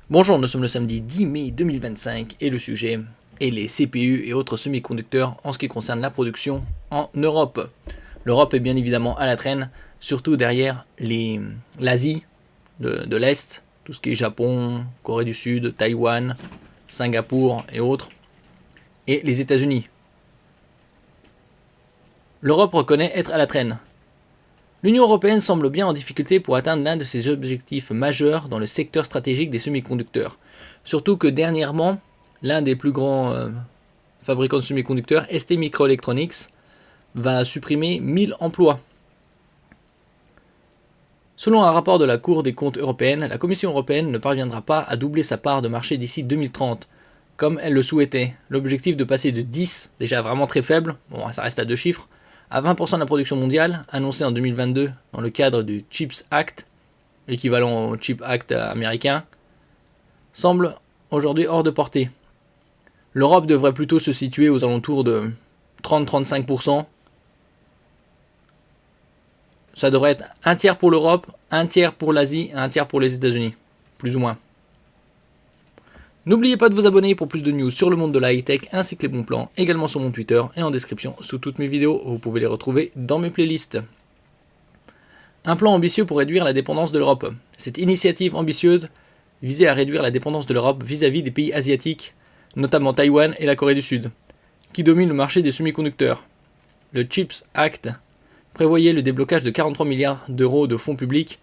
Bonjour, nous sommes le samedi 10 mai 2025 et le sujet est les CPU et autres semi-conducteurs en ce qui concerne la production en Europe. L'Europe est bien évidemment à la traîne, surtout derrière l'Asie de l'Est, tout ce qui est Japon, Corée du Sud, Taïwan, Singapour et autres, et les États-Unis. L'Europe reconnaît être à la traîne. L'Union européenne semble bien en difficulté pour atteindre l'un de ses objectifs majeurs dans le secteur stratégique des semi-conducteurs. Surtout que dernièrement, l'un des plus grands fabricants de semi-conducteurs, ST Microelectronics, va supprimer 1000 emplois. Selon un rapport de la Cour des comptes européenne, la Commission européenne ne parviendra pas à doubler sa part de marché d'ici 2030, comme elle le souhaitait. L'objectif de passer de 10, déjà vraiment très faible, bon ça reste à deux chiffres, à 20% de la production mondiale, annoncée en 2022 dans le cadre du CHIPS Act, l'équivalent au CHIPS Act américain, semble aujourd'hui hors de portée. L'Europe devrait plutôt se situer aux alentours de 30-35%. Ça devrait être un tiers pour l'Europe, un tiers pour l'Asie et un tiers pour les États-Unis, plus ou moins. N'oubliez pas de vous abonner pour plus de news sur le monde de la high-tech ainsi que les bons plans, également sur mon Twitter et en description sous toutes mes vidéos. Vous pouvez les retrouver dans mes playlists. Un plan ambitieux pour réduire la dépendance de l'Europe. Cette initiative ambitieuse visait à réduire la dépendance de l'Europe vis-à-vis des pays asiatiques, notamment Taïwan et la Corée du Sud, qui dominent le marché des semi-conducteurs. Le CHIPS Act prévoyait le déblocage de 43 milliards d'euros de fonds publics,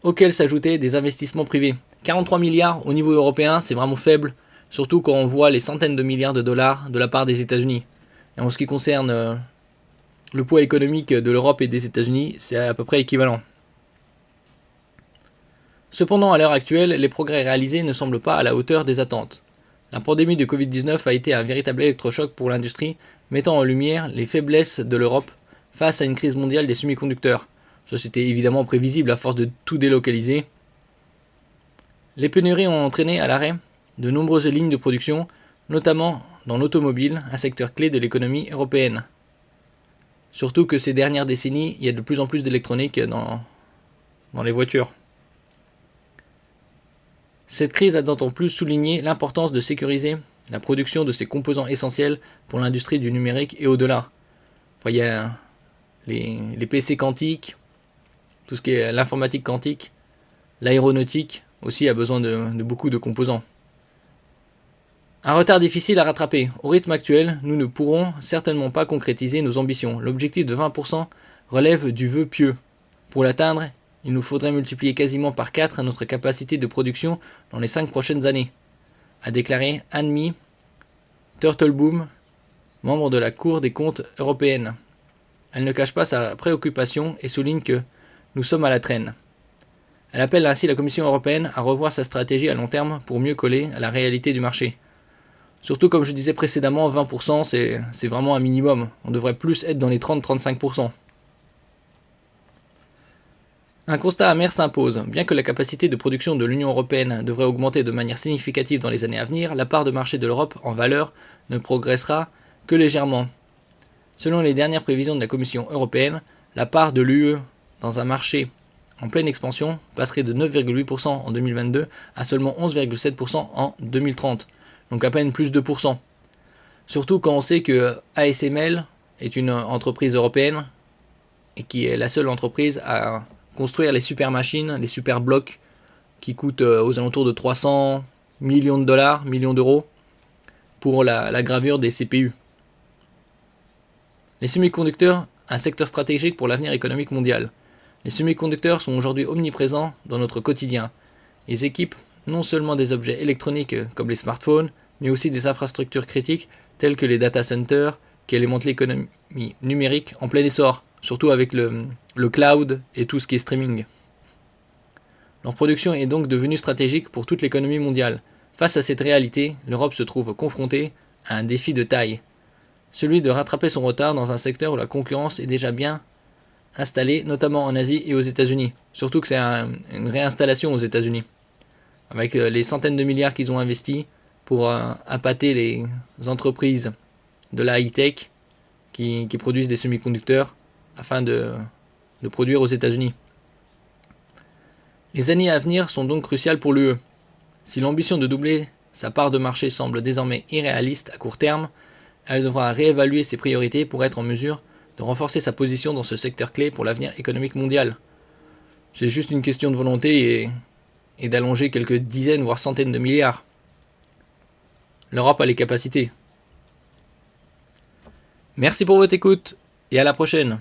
auxquels s'ajoutaient des investissements privés. 43 milliards au niveau européen, c'est vraiment faible, surtout quand on voit les centaines de milliards de dollars de la part des États-Unis. Et en ce qui concerne le poids économique de l'Europe et des États-Unis, c'est à peu près équivalent. Cependant, à l'heure actuelle, les progrès réalisés ne semblent pas à la hauteur des attentes. La pandémie de Covid-19 a été un véritable électrochoc pour l'industrie, mettant en lumière les faiblesses de l'Europe face à une crise mondiale des semi-conducteurs. C'était évidemment prévisible à force de tout délocaliser. Les pénuries ont entraîné à l'arrêt de nombreuses lignes de production, notamment dans l'automobile, un secteur clé de l'économie européenne. Surtout que ces dernières décennies, il y a de plus en plus d'électronique dans les voitures. Cette crise a d'autant plus souligné l'importance de sécuriser la production de ces composants essentiels pour l'industrie du numérique et au-delà. Il y a les PC quantiques, tout ce qui est l'informatique quantique, l'aéronautique aussi a besoin de beaucoup de composants. Un retard difficile à rattraper. Au rythme actuel, nous ne pourrons certainement pas concrétiser nos ambitions. L'objectif de 20% relève du vœu pieux. Pour l'atteindre, il nous faudrait multiplier quasiment par 4 notre capacité de production dans les 5 prochaines années, a déclaré Anne-Mi Turtleboom, membre de la Cour des comptes européenne. Elle ne cache pas sa préoccupation et souligne que nous sommes à la traîne. Elle appelle ainsi la Commission européenne à revoir sa stratégie à long terme pour mieux coller à la réalité du marché. Surtout, comme je disais précédemment, 20% c'est vraiment un minimum. On devrait plus être dans les 30-35%. Un constat amer s'impose. Bien que la capacité de production de l'Union européenne devrait augmenter de manière significative dans les années à venir, la part de marché de l'Europe en valeur ne progressera que légèrement. Selon les dernières prévisions de la Commission européenne, la part de l'UE dans un marché en pleine expansion passerait de 9,8% en 2022 à seulement 11,7% en 2030, donc à peine plus de 2%. Surtout quand on sait que ASML est une entreprise européenne et qui est la seule entreprise à construire les super machines, les super blocs qui coûtent aux alentours de 300 millions de dollars, millions d'euros pour la gravure des CPU. Les semi-conducteurs, un secteur stratégique pour l'avenir économique mondial. Les semi-conducteurs sont aujourd'hui omniprésents dans notre quotidien. Ils équipent non seulement des objets électroniques comme les smartphones, mais aussi des infrastructures critiques telles que les data centers qui alimentent l'économie numérique en plein essor, surtout avec le cloud et tout ce qui est streaming. Leur production est donc devenue stratégique pour toute l'économie mondiale. Face à cette réalité, l'Europe se trouve confrontée à un défi de taille, celui de rattraper son retard dans un secteur où la concurrence est déjà bien installée, notamment en Asie et aux États-Unis. Surtout que c'est une réinstallation aux États-Unis, avec les centaines de milliards qu'ils ont investis pour appâter les entreprises de la high-tech qui produisent des semi-conducteurs afin de produire aux États-Unis. Les années à venir sont donc cruciales pour l'UE. Si l'ambition de doubler sa part de marché semble désormais irréaliste à court terme, elle devra réévaluer ses priorités pour être en mesure de renforcer sa position dans ce secteur clé pour l'avenir économique mondial. C'est juste une question de volonté et d'allonger quelques dizaines voire centaines de milliards. L'Europe a les capacités. Merci pour votre écoute et à la prochaine.